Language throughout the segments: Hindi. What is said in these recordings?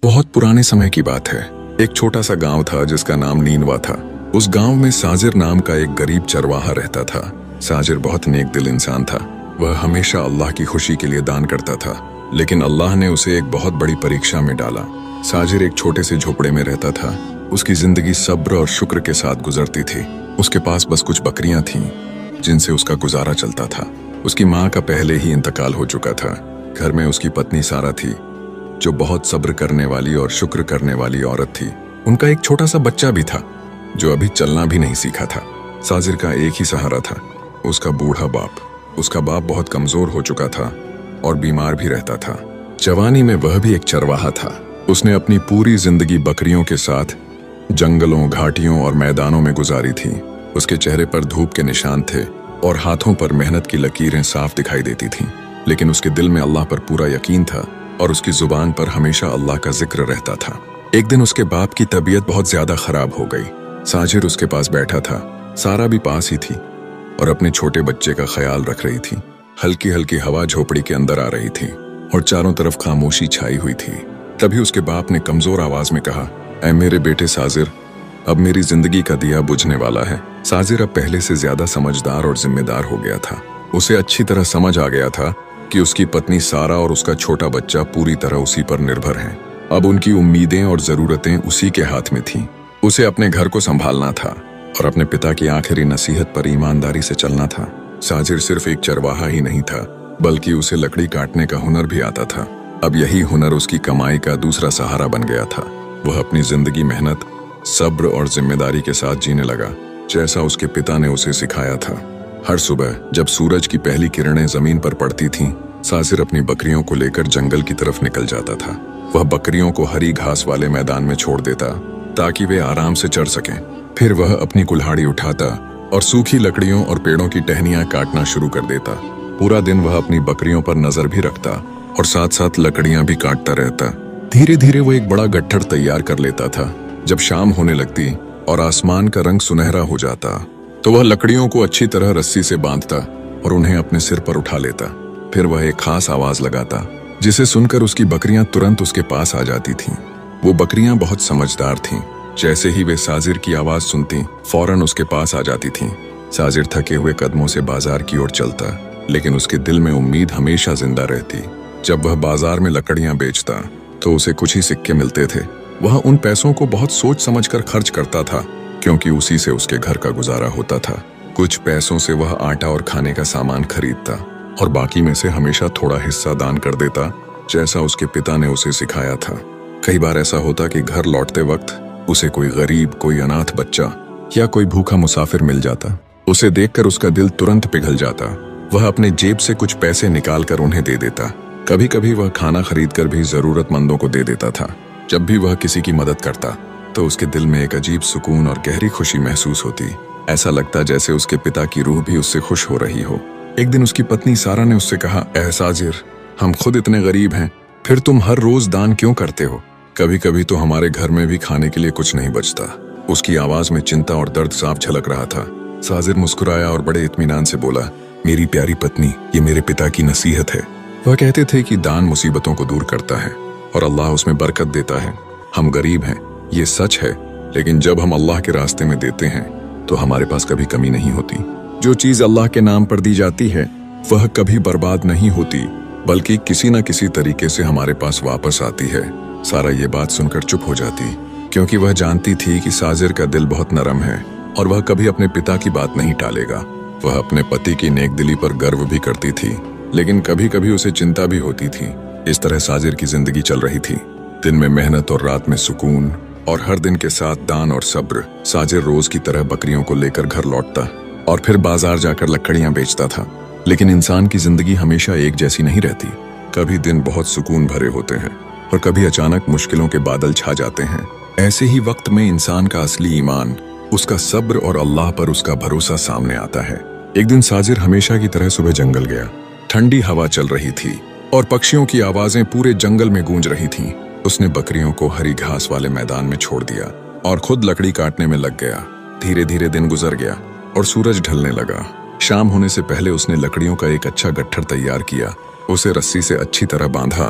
बहुत पुराने समय की बात है। एक छोटा सा गांव था जिसका नाम नीनवा था। उस गांव में साजिर नाम का एक गरीब चरवाहा रहता था। साजिर बहुत नेक दिल इंसान था। वह हमेशा अल्लाह की खुशी के लिए दान करता था, लेकिन अल्लाह ने उसे एक बहुत बड़ी परीक्षा में डाला। साजिर एक छोटे से झोपड़े में रहता था। उसकी जिंदगी सब्र और शुक्र के साथ गुजरती थी। उसके पास बस कुछ बकरियां थीं जिनसे उसका गुजारा चलता था। उसकी माँ का पहले ही इंतकाल हो चुका था। घर में उसकी पत्नी सारा थी, जो बहुत सब्र करने वाली और शुक्र करने वाली औरत थी। उनका एक छोटा सा बच्चा भी था, जो अभी चलना भी नहीं सीखा था। साजिर का एक ही सहारा था, उसका बूढ़ा बाप। उसका बाप बहुत कमजोर हो चुका था और बीमार भी रहता था। जवानी में वह भी एक चरवाहा था। उसने अपनी पूरी जिंदगी बकरियों के साथ जंगलों, घाटियों और मैदानों में गुजारी थी। उसके चेहरे पर धूप के निशान थे और हाथों पर मेहनत की लकीरें साफ दिखाई देती थीं। लेकिन उसके दिल में अल्लाह पर पूरा यकीन था और उसकी जुबान पर हमेशा अल्लाह का जिक्र रहता था। एक दिन उसके बाप की तबीयत बहुत ज्यादा खराब हो गई। साजिर उसके पास बैठा था। सारा भी पास ही थी और अपने छोटे बच्चे का ख्याल रख रही थी। हल्की हल्की हवा झोपड़ी के अंदर आ रही थी और चारों तरफ खामोशी छाई हुई थी। तभी उसके बाप ने कमजोर आवाज में कहा, ऐ मेरे बेटे साजिर, अब मेरी जिंदगी का दिया बुझने वाला है। साजिर अब पहले से ज्यादा समझदार और जिम्मेदार हो गया था। उसे अच्छी तरह समझ आ गया था कि उसकी पत्नी सारा और उसका छोटा बच्चा पूरी तरह उसी पर निर्भर हैं। अब उनकी उम्मीदें और जरूरतें उसी के हाथ में थीं। उसे अपने घर को संभालना था और अपने पिता की आखिरी नसीहत पर ईमानदारी से चलना था। साजिर सिर्फ एक चरवाहा ही नहीं था, बल्कि उसे लकड़ी काटने का हुनर भी आता था। अब यही हुनर उसकी कमाई का दूसरा सहारा बन गया था। वह अपनी जिंदगी मेहनत, सब्र और जिम्मेदारी के साथ जीने लगा, जैसा उसके पिता ने उसे सिखाया था। हर सुबह जब सूरज की पहली किरणें जमीन पर पड़ती थीं, साजिर अपनी बकरियों को लेकर जंगल की तरफ निकल जाता था। वह बकरियों को हरी घास वाले मैदान में छोड़ देता ताकि वे आराम से चर सकें। फिर वह अपनी कुल्हाड़ी उठाता और सूखी लकड़ियों और पेड़ों की टहनियां काटना शुरू कर देता। पूरा दिन वह अपनी बकरियों पर नजर भी रखता और साथ साथ लकड़ियां भी काटता रहता। धीरे धीरे वो एक बड़ा गट्ठर तैयार कर लेता था। जब शाम होने लगती और आसमान का रंग सुनहरा हो जाता, तो वह लकड़ियों को अच्छी तरह रस्सी से बांधता और उन्हें अपने सिर पर उठा लेता। फिर वह एक खास आवाज लगाता, जिसे सुनकर उसकी बकरियां तुरंत उसके पास आ जाती थीं। वो बकरियां बहुत समझदार थीं। जैसे ही वे साजिर की आवाज सुनती, फौरन उसके पास आ जाती थीं। साजिर थके हुए कदमों से बाजार की ओर चलता, लेकिन उसके दिल में उम्मीद हमेशा जिंदा रहती। जब वह बाजार में लकड़ियां बेचता, तो उसे कुछ ही सिक्के मिलते थे। वह उन पैसों को बहुत सोच समझकर खर्च करता था, क्योंकि उसी से उसके घर का गुजारा होता था। कुछ पैसों से वह आटा और खाने का सामान खरीदता और बाकी में से हमेशा थोड़ा हिस्सा दान कर देता, जैसा उसके पिता ने उसे सिखाया था। कई बार ऐसा होता कि घर लौटते वक्त उसे कोई गरीब, कोई अनाथ बच्चा या कोई भूखा मुसाफिर मिल जाता। उसे देखकर उसका दिल तुरंत पिघल जाता। वह अपने जेब से कुछ पैसे निकालकर उन्हें दे देता। कभी कभी वह खाना खरीदकर भी जरूरतमंदों को दे देता था। जब भी वह किसी की मदद करता, तो उसके दिल में एक अजीब सुकून और गहरी खुशी महसूस होती। ऐसा लगता जैसे उसके पिता की रूह भी उससे खुश हो रही हो। एक दिन उसकी पत्नी सारा ने उससे कहा, ऐ साजिर, हम खुद इतने गरीब हैं, फिर तुम हर रोज दान क्यों करते हो? कभी कभी तो हमारे घर में भी खाने के लिए कुछ नहीं बचता। उसकी आवाज में चिंता और दर्द साफ झलक रहा था। साजिर मुस्कुराया और बड़े इत्मीनान से बोला, मेरी प्यारी पत्नी, ये मेरे पिता की नसीहत है। वह कहते थे कि दान मुसीबतों को दूर करता है और अल्लाह उसमें बरकत देता है। हम गरीब हैं, ये सच है, लेकिन जब हम अल्लाह के रास्ते में देते हैं, तो हमारे पास कभी कमी नहीं होती। जो चीज अल्लाह के नाम पर दी जाती है, वह कभी बर्बाद नहीं होती, बल्कि किसी न किसी तरीके से हमारे पास वापस आती है। सारा ये बात सुनकर चुप हो जाती, क्योंकि वह जानती थी कि साजिर का दिल बहुत नरम है और वह कभी अपने पिता की बात नहीं टालेगा। वह अपने पति की नेकदिली पर गर्व भी करती थी, लेकिन कभी कभी उसे चिंता भी होती थी। इस तरह साजिर की जिंदगी चल रही थी, दिन में मेहनत और रात में सुकून, और हर दिन के साथ दान और सब्र। साजिर रोज की तरह बकरियों को लेकर घर लौटता और फिर बाजार जाकर लकड़ियां बेचता था। लेकिन इंसान की जिंदगी हमेशा एक जैसी नहीं रहती। कभी दिन बहुत सुकून भरे होते हैं और कभी अचानक मुश्किलों के बादल छा जाते हैं। ऐसे ही वक्त में इंसान का असली ईमान, उसका सब्र और अल्लाह पर उसका भरोसा सामने आता है। एक दिन साजिर हमेशा की तरह सुबह जंगल गया। ठंडी हवा चल रही थी और पक्षियों की आवाजें पूरे जंगल में गूंज रही थीं। उसने बकरियों को हरी घास वाले मैदान में छोड़ दिया और खुद लकड़ी काटने में लग गया। धीरे धीरे दिन गुजर गया और सूरज ढलने लगा। शाम होने से पहले उसने लकड़ियों का एक अच्छा गट्ठर तैयार किया। उसे रस्सी से अच्छी तरह बांधा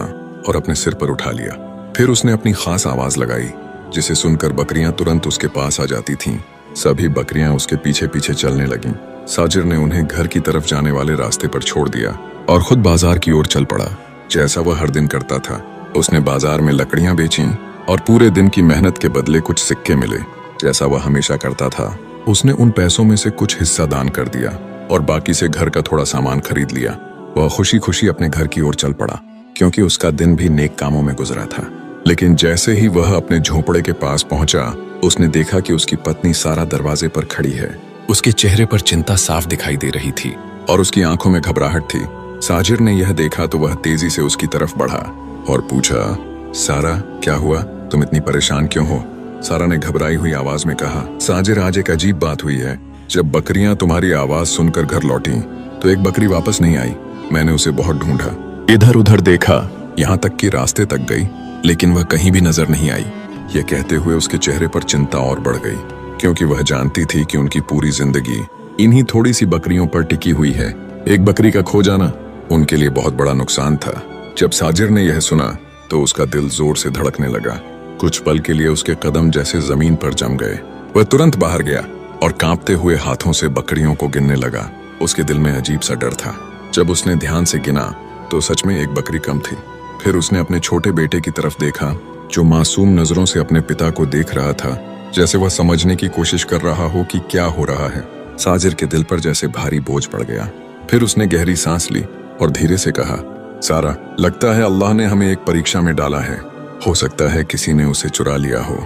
और अपने सिर पर उठा लिया। फिर उसने अपनी खास आवाज लगाई, जिसे सुनकर बकरियां तुरंत उसके पास आ जाती थीं। सभी बकरियां उसके पीछे पीछे चलने लगीं। साजिर ने उन्हें घर की तरफ जाने वाले रास्ते पर छोड़ दिया और खुद बाजार की ओर चल पड़ा, जैसा वह हर दिन करता था। उसने बाजार में लकड़ियां बेचीं और पूरे दिन की मेहनत के बदले कुछ सिक्के मिले। जैसा वह हमेशा करता था, उसने उन पैसों में से कुछ हिस्सा दान कर दिया और बाकी से घर का थोड़ा सामान खरीद लिया। वह खुशी खुशी अपने घर की ओर चल पड़ा, क्योंकि उसका दिन भी नेक कामों में गुजरा था। लेकिन जैसे ही वह अपने झोंपड़े के पास पहुंचा, उसने देखा कि उसकी पत्नी सारा दरवाजे पर खड़ी है। उसके चेहरे पर चिंता साफ दिखाई दे रही थी और उसकी आंखों में घबराहट थी। साजिर ने यह देखा तो वह तेजी से उसकी तरफ बढ़ा और पूछा, सारा, क्या हुआ? तुम इतनी परेशान क्यों हो? सारा ने घबराई हुई आवाज में कहा, साजिर, आज एक अजीब बात हुई है। जब बकरियां तुम्हारी आवाज सुनकर घर लौटी तो एक बकरी वापस नहीं आई। मैंने उसे बहुत ढूंढा, इधर उधर देखा, यहाँ तक कि रास्ते तक गई, लेकिन वह कहीं भी नजर नहीं आई। यह कहते हुए उसके चेहरे पर चिंता और बढ़ गई, क्योंकि वह जानती थी कि उनकी पूरी जिंदगी इन्हीं थोड़ी सी बकरियों पर टिकी हुई है। एक बकरी का खो जाना उनके लिए बहुत बड़ा नुकसान था। जब साजिर ने यह सुना तो उसका दिल जोर से धड़कने लगा। कुछ पल के लिए उसके कदम जैसे जमीन पर जम गए। वह तुरंत बाहर गया और कांपते हुए हाथों से बकरियों को गिनने लगा। उसके दिल में अजीब सा डर था। जब उसने ध्यान से गिना तो सच में एक बकरी कम थी। फिर उसने अपने छोटे बेटे की तरफ देखा, जो मासूम नजरों से अपने पिता को देख रहा था, जैसे वह समझने की कोशिश कर रहा हो कि क्या हो रहा है। साजिर के दिल पर जैसे भारी बोझ पड़ गया। फिर उसने गहरी सांस ली और धीरे से कहा, सारा, लगता है अल्लाह ने हमें एक परीक्षा में डाला है। हो सकता है किसी ने उसे चुरा लिया हो,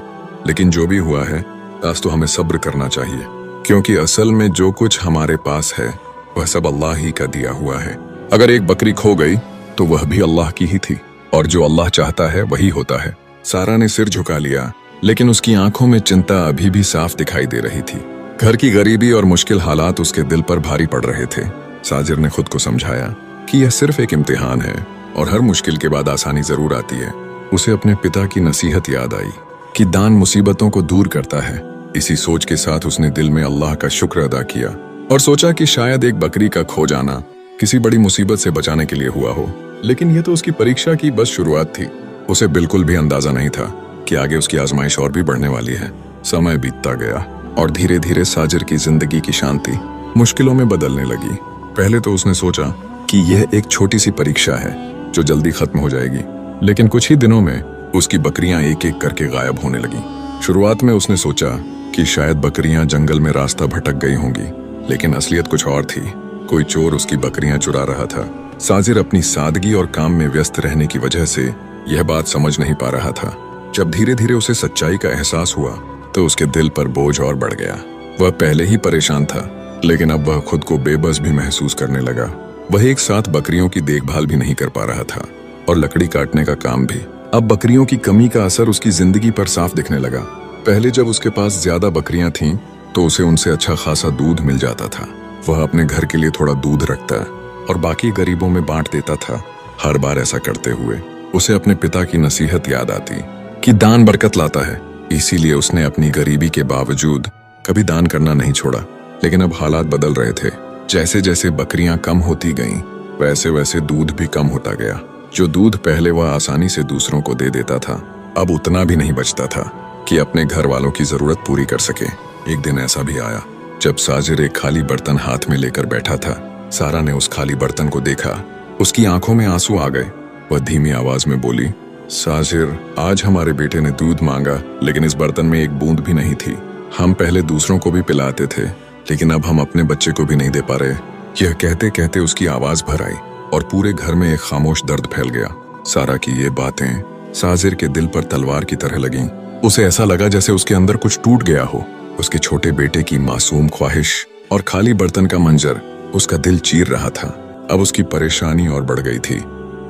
लेकिन जो भी हुआ है, आज तो हमें सब्र करना चाहिए, क्योंकि असल में जो कुछ हमारे पास है वह सब अल्लाह ही का दिया हुआ है। अगर एक बकरी खो गई तो वह भी अल्लाह की ही थी, और जो अल्लाह चाहता है वही होता है। सारा ने सिर झुका लिया, लेकिन उसकी आंखों में चिंता अभी भी साफ दिखाई दे रही थी। घर की गरीबी और मुश्किल हालात उसके दिल पर भारी पड़ रहे थे। साजिर ने खुद को समझाया कि यह सिर्फ एक इम्तिहान है और हर मुश्किल के बाद आसानी जरूर आती है। उसे अपने पिता की नसीहत याद आई कि दान मुसीबतों को दूर करता है। इसी सोच के साथ उसने दिल में अल्लाह का शुक्र अदा किया और सोचा कि शायद एक बकरी का खो जाना किसी बड़ी मुसीबत से बचाने के लिए हुआ हो। लेकिन यह तो उसकी परीक्षा की बस शुरुआत थी। उसे बिल्कुल भी अंदाजा नहीं था कि आगे उसकी आजमाइश और भी बढ़ने वाली है। समय बीतता गया और धीरे धीरे साजिर की जिंदगी की शांति मुश्किलों में बदलने लगी। पहले तो उसने सोचा कि यह एक छोटी सी परीक्षा है जो जल्दी खत्म हो जाएगी, लेकिन कुछ ही दिनों में उसकी बकरियां एक एक करके गायब होने लगी। शुरुआत में उसने सोचा कि शायद बकरियां जंगल में रास्ता भटक गई होंगी, लेकिन असलियत कुछ और थी। कोई चोर उसकी बकरियां चुरा रहा था। साजिर अपनी सादगी और काम में व्यस्त रहने की वजह से यह बात समझ नहीं पा रहा था। जब धीरे धीरे उसे सच्चाई का एहसास हुआ तो उसके दिल पर बोझ और बढ़ गया। वह पहले ही परेशान था, लेकिन अब वह खुद को बेबस भी महसूस करने लगा। वह एक साथ बकरियों की देखभाल भी नहीं कर पा रहा था और लकड़ी काटने का काम भी। अब बकरियों की कमी का असर उसकी जिंदगी पर साफ दिखने लगा। पहले जब उसके पास ज्यादा बकरियां थीं तो उसे उनसे अच्छा खासा दूध मिल जाता था। वह अपने घर के लिए थोड़ा दूध रखता और बाकी गरीबों में बांट देता था। हर बार ऐसा करते हुए उसे अपने पिता की नसीहत याद आती कि दान बरकत लाता है। इसीलिए उसने अपनी गरीबी के बावजूद कभी दान करना नहीं छोड़ा। लेकिन अब हालात बदल रहे थे। जैसे जैसे बकरियां कम होती गईं, वैसे वैसे दूध भी कम होता गया। जो दूध पहले वह आसानी से दूसरों को दे देता था, अब उतना भी नहीं बचता था कि अपने घर वालों की जरूरत पूरी कर सके। एक दिन ऐसा भी आया जब साजिर एक खाली बर्तन हाथ में लेकर बैठा था। सारा ने उस खाली बर्तन को देखा। उसकी आंखों में आंसू आ गए। वह धीमी आवाज में बोली, साजिर, आज हमारे बेटे ने दूध मांगा, लेकिन इस बर्तन में एक बूंद भी नहीं थी। हम पहले दूसरों को भी पिलाते थे, लेकिन अब हम अपने बच्चे को भी नहीं दे पा रहे। यह कहते कहते उसकी आवाज भर आई और पूरे घर में एक खामोश दर्द फैल गया। सारा की ये बातें साजिर के दिल पर तलवार की तरह लगीं। उसे ऐसा लगा जैसे उसके अंदर कुछ टूट गया हो। उसके छोटे बेटे की मासूम ख्वाहिश और खाली बर्तन का मंजर उसका दिल चीर रहा था। अब उसकी परेशानी और बढ़ गई थी।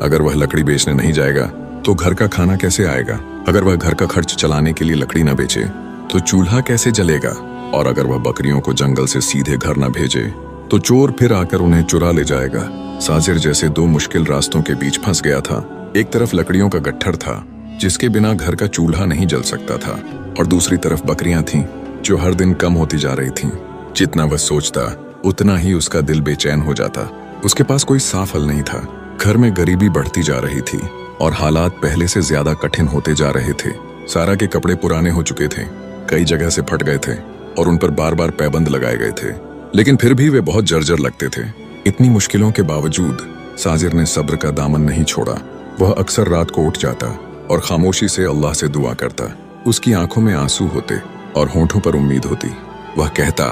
अगर वह लकड़ी बेचने नहीं जाएगा तो घर का खाना कैसे आएगा? अगर वह घर का खर्च चलाने के लिए लकड़ी न बेचे तो चूल्हा कैसे जलेगा? और अगर वह बकरियों को जंगल से सीधे घर न भेजे तो चोर फिर आकर उन्हें चुरा ले जाएगा। साजिर जैसे दो मुश्किल रास्तों के बीच फंस गया था। एक तरफ लकड़ियों का गट्ठर था जिसके बिना घर का चूल्हा नहीं जल सकता था, और दूसरी तरफ बकरियां थीं जो हर दिन कम होती जा रही थीं। जितना वह सोचता उतना ही उसका दिल बेचैन हो जाता। उसके पास कोई साफ हल नहीं था। घर में गरीबी बढ़ती जा रही थी और हालात पहले से ज्यादा कठिन होते जा रहे थे। सारा के कपड़े पुराने हो चुके थे, कई जगह से फट गए थे और उन पर बार बार पैबंद लगाए गए थे, लेकिन फिर भी वे बहुत जर्जर लगते थे। इतनी मुश्किलों के बावजूद साजिर ने सब्र का दामन नहीं छोड़ा। वह अक्सर रात को उठ जाता और खामोशी से अल्लाह से दुआ करता। उसकी आंखों में आंसू होते और होंठों पर उम्मीद होती। वह कहता,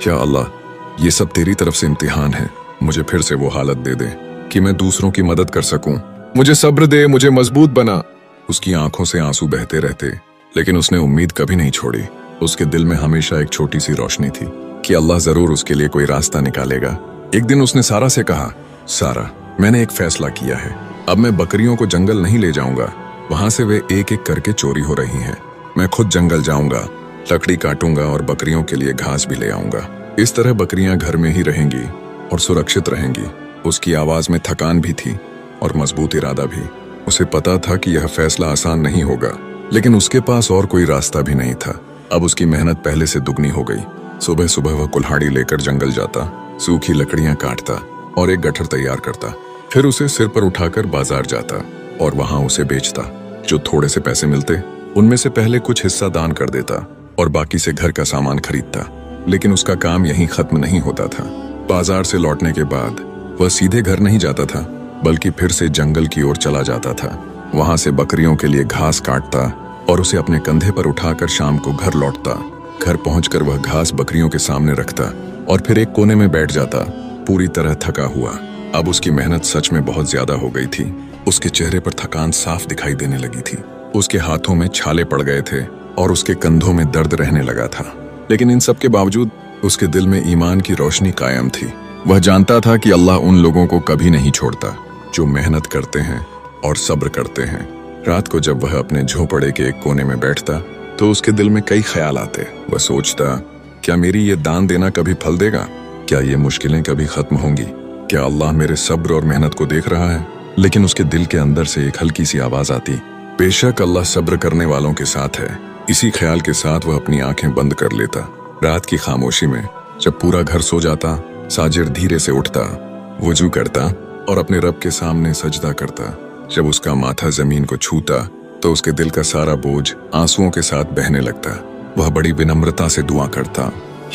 या अल्लाह, ये सब तेरी तरफ से इम्तिहान है। मुझे फिर से वो हालत दे दे कि मैं दूसरों की मदद कर सकूं। मुझे सब्र दे, मुझे मजबूत बना। उसकी आंखों से आंसू बहते रहते, लेकिन उसने उम्मीद कभी नहीं छोड़ी। उसके दिल में हमेशा एक छोटी सी रोशनी थी कि अल्लाह जरूर उसके लिए कोई रास्ता निकालेगा। एक दिन उसने सारा से कहा, सारा, मैंने एक फैसला किया है। अब मैं बकरियों को जंगल नहीं ले जाऊंगा। वहां से वे एक एक करके चोरी हो रही हैं। मैं खुद जंगल जाऊंगा, लकड़ी काटूंगा और बकरियों के लिए घास भी ले आऊंगा। इस तरह बकरियां घर में ही रहेंगी और सुरक्षित रहेंगी। उसकी आवाज में थकान भी थी और मजबूत इरादा भी। उसे पता था कि यह फैसला आसान नहीं होगा, लेकिन उसके पास और कोई रास्ता भी नहीं था। अब उसकी मेहनत पहले से दुगनी हो गई। सुबह सुबह वह कुल्हाड़ी लेकर जंगल जाता, सूखी लकड़ियां काटता और एक गट्ठर तैयार करता। फिर उसे सिर पर उठाकर बाजार जाता और वहां उसे बेचता। जो थोड़े से पैसे मिलते, उनमें से पहले कुछ हिस्सा दान कर देता और बाकी से घर का सामान खरीदता। लेकिन उसका काम यहीं खत्म नहीं होता था। बाजार से लौटने के बाद वह सीधे घर नहीं जाता था, बल्कि फिर से जंगल की ओर चला जाता था। वहां से बकरियों के लिए घास काटता और उसे अपने कंधे पर उठाकर शाम को घर लौटता। घर पहुंचकर वह घास बकरियों के सामने रखता और फिर एक कोने में बैठ जाता, पूरी तरह थका हुआ। अब उसकी मेहनत सच में बहुत ज्यादा हो गई थी। उसके चेहरे पर थकान साफ दिखाई देने लगी थी। उसके हाथों में छाले पड़ गए थे और उसके कंधों में दर्द रहने लगा था। लेकिन इन सब के बावजूद उसके दिल में ईमान की रोशनी कायम थी। वह जानता था कि अल्लाह उन लोगों को कभी नहीं छोड़ता जो मेहनत करते हैं और सब्र करते हैं। रात को जब वह अपने झोंपड़े के एक कोने में बैठता तो उसके दिल में कई ख्याल आते। वह सोचता, क्या मेरी ये दान देना कभी फल देगा? क्या ये मुश्किलें कभी खत्म होंगी? क्या अल्लाह मेरे सब्र और मेहनत को देख रहा है? लेकिन उसके दिल के अंदर से एक हल्की सी आवाज आती, बेशक अल्लाह सब्र करने वालों के साथ है। इसी ख्याल के साथ वह अपनी आंखें बंद कर लेता। रात की खामोशी में जब पूरा घर सो जाता, साजिर धीरे से उठता, वुजू करता और अपने रब के सामने सजदा करता। जब उसका माथा जमीन को छूता तो उसके दिल का सारा बोझ आंसुओं के साथ बहने लगता। वह बड़ी विनम्रता से दुआ करता,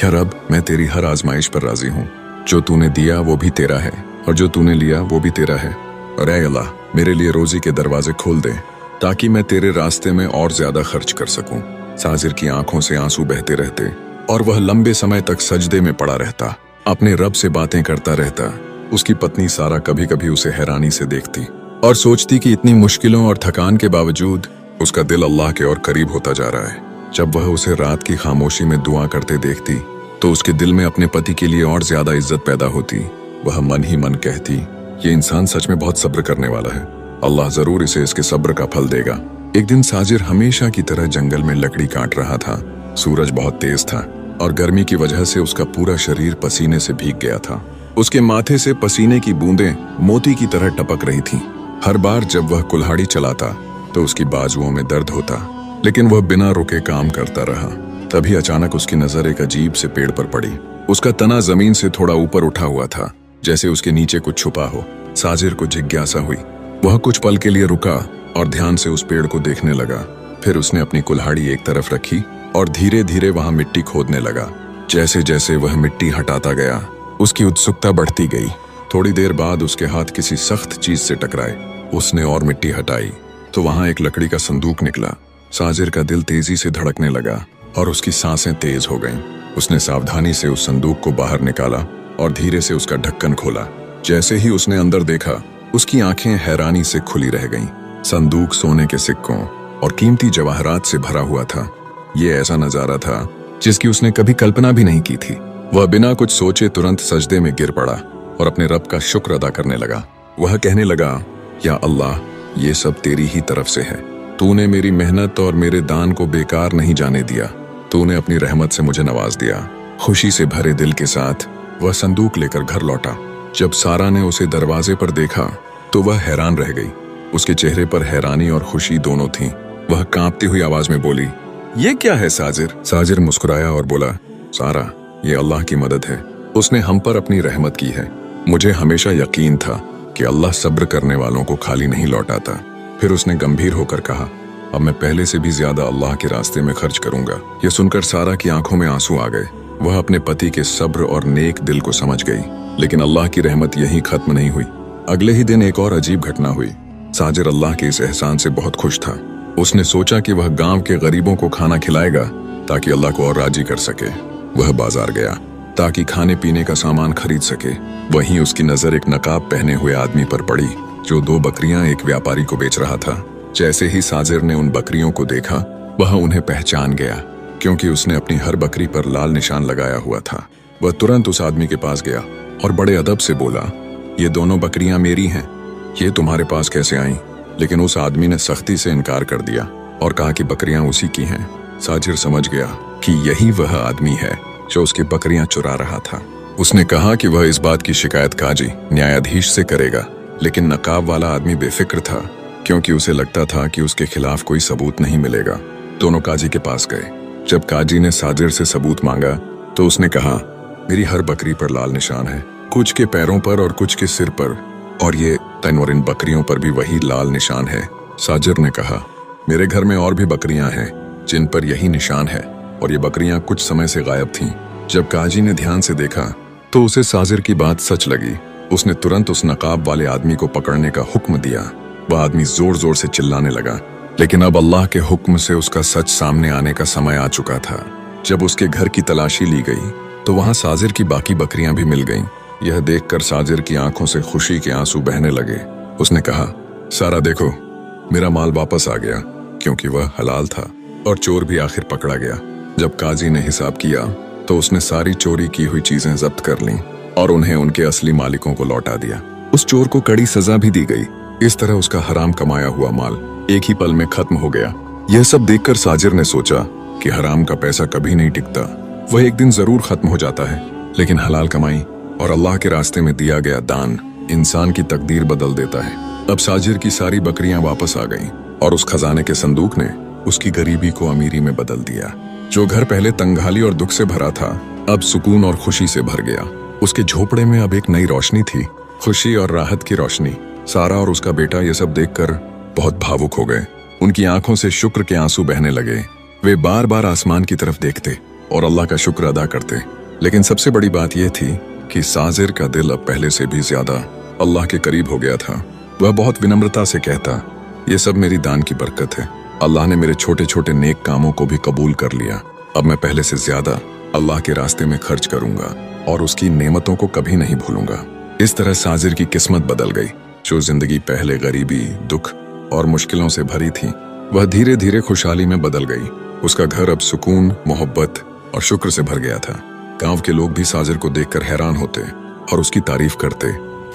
या रब, मैं तेरी हर आजमाइश पर राजी हूँ। जो तूने दिया वो भी तेरा है और जो तूने लिया वो भी तेरा है। और ऐ अल्लाह, मेरे लिए रोजी के दरवाजे खोल दे ताकि मैं तेरे रास्ते में और ज्यादा खर्च कर सकूं। साजिर की आंखों से आंसू बहते रहते और वह लंबे समय तक सजदे में पड़ा रहता, अपने रब से बातें करता रहता। उसकी पत्नी सारा कभी कभी उसे हैरानी से देखती और सोचती कि इतनी मुश्किलों और थकान के बावजूद उसका दिल अल्लाह के और करीब होता जा रहा है। जब वह उसे रात की खामोशी में दुआ करते देखती तो उसके दिल में अपने पति के लिए और ज्यादा इज्जत पैदा होती। वह मन ही मन कहती, ये इंसान सच में बहुत सब्र करने वाला है। अल्लाह जरूर इसे इसके सब्र का फल देगा। एक दिन साजिर हमेशा की तरह जंगल में लकड़ी काट रहा था। सूरज बहुत तेज था और गर्मी की वजह से उसका पूरा शरीर पसीने से भीग गया था। उसके माथे से पसीने की बूंदें मोती की तरह टपक रही थीं। हर बार जब वह कुल्हाड़ी चलाता तो उसकी बाजुओं में दर्द होता, लेकिन वह बिना रुके काम करता रहा। तभी अचानक उसकी नजर एक अजीब से पेड़ पर पड़ी। उसका तना जमीन से थोड़ा ऊपर उठा हुआ था, जैसे उसके नीचे कुछ छुपा हो। साजिर को जिज्ञासा हुई। वह कुछ पल के लिए रुका और ध्यान से उस पेड़ को देखने लगा। फिर उसने अपनी कुल्हाड़ी एक तरफ रखी और धीरे धीरे वहां मिट्टी खोदने लगा। जैसे जैसे वह मिट्टी हटाता गया, उसकी उत्सुकता बढ़ती गई। थोड़ी देर बाद उसके हाथ किसी सख्त चीज से टकराए। उसने और मिट्टी हटाई तो वहां एक लकड़ी का संदूक निकला। साजिर का दिल तेजी से धड़कने लगा और उसकी सांसें तेज हो गईं। उसने सावधानी से उस संदूक को बाहर निकाला और धीरे से उसका ढक्कन खोला। जैसे ही उसने अंदर देखा, उसकी आंखें हैरानी से खुली रह गईं। संदूक सोने के सिक्कों और कीमती जवाहरात से भरा हुआ था। ये ऐसा नजारा था जिसकी उसने कभी कल्पना भी नहीं की थी। वह बिना कुछ सोचे तुरंत सजदे में गिर पड़ा और अपने रब का शुक्र अदा करने लगा। वह कहने लगा, या अल्लाह, ये सब तेरी ही तरफ से है। तूने मेरी मेहनत और मेरे दान को बेकार नहीं जाने दिया। तूने अपनी रहमत से मुझे नवाज दिया। खुशी से भरे दिल के साथ वह संदूक लेकर घर लौटा। जब सारा ने उसे दरवाजे पर देखा तो वह हैरान रह गई। उसके चेहरे पर हैरानी और खुशी दोनों थीं। वह कांपती हुई आवाज में बोली, ये क्या है साजिर? साजिर मुस्कुराया और बोला, सारा, ये अल्लाह की मदद है। उसने हम पर अपनी रहमत की है। मुझे हमेशा यकीन था कि अल्लाह सब्र करने वालों को खाली नहीं लौटाता। फिर उसने गंभीर होकर कहा, अब मैं पहले से भी ज्यादा अल्लाह के रास्ते में खर्च करूंगा। यह सुनकर सारा की आंखों में आंसू आ गए। वह अपने पति के सब्र और नेक दिल को समझ गई। लेकिन अल्लाह की रहमत यहीं खत्म नहीं हुई। अगले ही दिन एक और अजीब घटना हुई। साजिर अल्लाह के इस एहसान से बहुत खुश था। उसने सोचा कि वह गांव के गरीबों को खाना खिलाएगा ताकि अल्लाह को और राजी कर सके। वह बाजार गया ताकि खाने पीने का सामान खरीद सके। वहीं उसकी नजर एक नकाब पहने हुए आदमी पर पड़ी जो 2 बकरियां एक व्यापारी को बेच रहा था। जैसे ही साजिर ने उन बकरियों को देखा, वह उन्हें पहचान गया क्योंकि उसने अपनी हर बकरी पर लाल निशान लगाया हुआ था। वह तुरंत उस आदमी के पास गया और बड़े अदब से बोला, ये दोनों बकरियां मेरी हैं, ये तुम्हारे पास कैसे आईं? लेकिन उस आदमी ने सख्ती से इनकार कर दिया और कहा कि बकरियां उसी की हैं। साजिर समझ गया कि यही वह आदमी है जो उसकी बकरियां चुरा रहा था। उसने कहा कि वह इस बात की शिकायत काजी न्यायाधीश से करेगा, लेकिन नकाब वाला आदमी बेफिक्र था क्योंकि उसे लगता था कि उसके खिलाफ कोई सबूत नहीं मिलेगा। दोनों काजी के पास गए। जब काजी ने साजिर से सबूत मांगा तो उसने कहा, मेरी हर बकरी पर लाल निशान है, कुछ के पैरों पर और कुछ के सिर पर, और ये तैनवर इन बकरियों पर भी वही लाल निशान है। साजिर ने कहा, मेरे घर में और भी बकरियां हैं जिन पर यही निशान है, और ये बकरियां कुछ समय से गायब थीं। जब काजी ने ध्यान से देखा तो उसे साजिर की बात सच लगी। उसने तुरंत उस नकाब वाले आदमी को पकड़ने का हुक्म दिया। वह आदमी जोर जोर से चिल्लाने लगा, लेकिन अब अल्लाह के हुक्म से उसका सच सामने आने का समय आ चुका था। जब उसके घर की तलाशी ली गई तो वहां साजिर की बाकी बकरियां भी मिल गईं। यह देखकर साजिर की आंखों से खुशी के आंसू बहने लगे। उसने कहा, सारा देखो, मेरा माल वापस आ गया क्योंकि वह हलाल था और चोर भी आखिर पकड़ा गया। जब काजी ने हिसाब किया तो उसने सारी चोरी की हुई चीजें जब्त कर लीं और उन्हें उनके असली मालिकों को लौटा दिया। उस चोर को कड़ी सजा भी दी गई। इस तरह उसका हराम कमाया हुआ माल एक ही पल में खत्म हो गया। यह सब देखकर साजिर ने सोचा कि हराम का पैसा कभी नहीं टिकता, वह एक दिन जरूर खत्म हो जाता है, लेकिन हलाल कमाई और अल्लाह के रास्ते में दिया गया दान इंसान की तकदीर बदल देता है। अब साजिर की सारी बकरियां वापस आ गईं और उस खजाने के संदूक ने उसकी गरीबी को अमीरी में बदल दिया। जो घर पहले तंगहाली और दुख से भरा था, अब सुकून और खुशी से भर गया। उसके झोपड़े में अब एक नई रोशनी थी, खुशी और राहत की रोशनी। सारा और उसका बेटा ये सब देखकर बहुत भावुक हो गए। उनकी आंखों से शुक्र के आंसू बहने लगे। वे बार बार आसमान की तरफ देखते और अल्लाह का शुक्र अदा करते। लेकिन सबसे बड़ी बात यह थी कि साजिर का दिल अब पहले से भी ज्यादा अल्लाह के करीब हो गया था। वह बहुत विनम्रता से कहता, ये सब मेरी दान की बरकत है। अल्लाह ने मेरे छोटे छोटे नेक कामों को भी कबूल कर लिया। अब मैं पहले से ज्यादा अल्लाह के रास्ते में खर्च करूंगा और उसकी नेमतों को कभी नहीं भूलूंगा। इस तरह साजिर की किस्मत बदल गई। जो जिंदगी पहले गरीबी, दुख और मुश्किलों से भरी थी, वह धीरे धीरे खुशहाली में बदल गई। उसका घर अब सुकून, मोहब्बत और शुक्र से भर गया था। गांव के लोग भी साजिर को देखकर हैरान होते और उसकी तारीफ करते।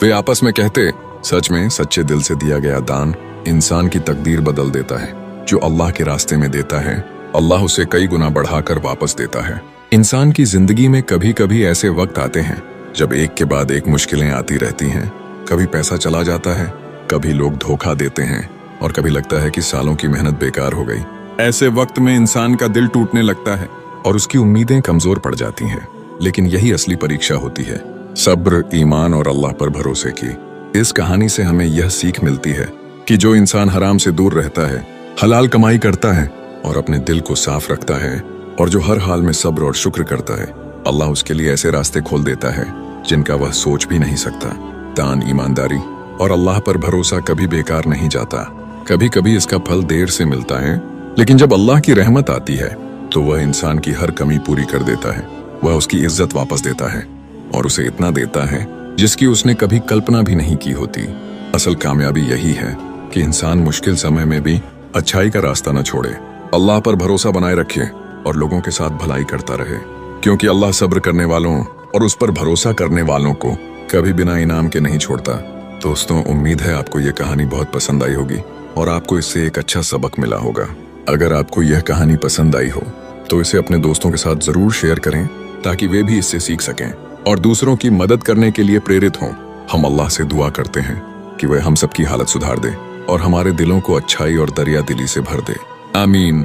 वे आपस में कहते, सच में सच्चे दिल से दिया गया दान इंसान की तकदीर बदल देता है। जो अल्लाह के रास्ते में देता है, अल्लाह उसे कई गुना बढ़ाकर वापस देता है। इंसान की जिंदगी में कभी कभी ऐसे वक्त आते हैं जब एक के बाद एक मुश्किलें आती रहती हैं। कभी पैसा चला जाता है, कभी लोग धोखा देते हैं और कभी लगता है कि सालों की मेहनत बेकार हो गई। ऐसे वक्त में इंसान का दिल टूटने लगता है और उसकी उम्मीदें कमजोर पड़ जाती हैं। लेकिन यही असली परीक्षा होती है, सब्र, ईमान और अल्लाह पर भरोसे की। इस कहानी से हमें यह सीख मिलती है कि जो इंसान हराम से दूर रहता है, हलाल कमाई करता है और अपने दिल को साफ रखता है, और जो हर हाल में सब्र और शुक्र करता है, अल्लाह उसके लिए ऐसे रास्ते खोल देता है जिनका वह सोच भी नहीं सकता। दान, ईमानदारी और अल्लाह पर भरोसा कभी बेकार नहीं जाता। कभी कभी इसका फल देर से मिलता है, लेकिन जब अल्लाह की रहमत आती है तो वह इंसान की हर कमी पूरी कर देता है। वह उसकी इज्जत वापस देता है और उसे इतना देता है जिसकी उसने कभी कल्पना भी नहीं की होती। असल कामयाबी यही है कि इंसान मुश्किल समय में भी अच्छाई का रास्ता न छोड़े, अल्लाह पर भरोसा बनाए रखे और लोगों के साथ भलाई करता रहे, क्योंकि अल्लाह सब्र करने वालों और उस पर भरोसा करने वालों को कभी बिना इनाम के नहीं छोड़ता। दोस्तों, उम्मीद है आपको यह कहानी बहुत पसंद आई होगी और आपको इससे एक अच्छा सबक मिला होगा। अगर आपको यह कहानी पसंद आई हो तो इसे अपने दोस्तों के साथ जरूर शेयर करें ताकि वे भी इससे सीख सकें और दूसरों की मदद करने के लिए प्रेरित हों। हम अल्लाह से दुआ करते हैं कि वह हम सबकी हालत सुधार दे और हमारे दिलों को अच्छाई और दरिया दिली से भर दे। आमीन।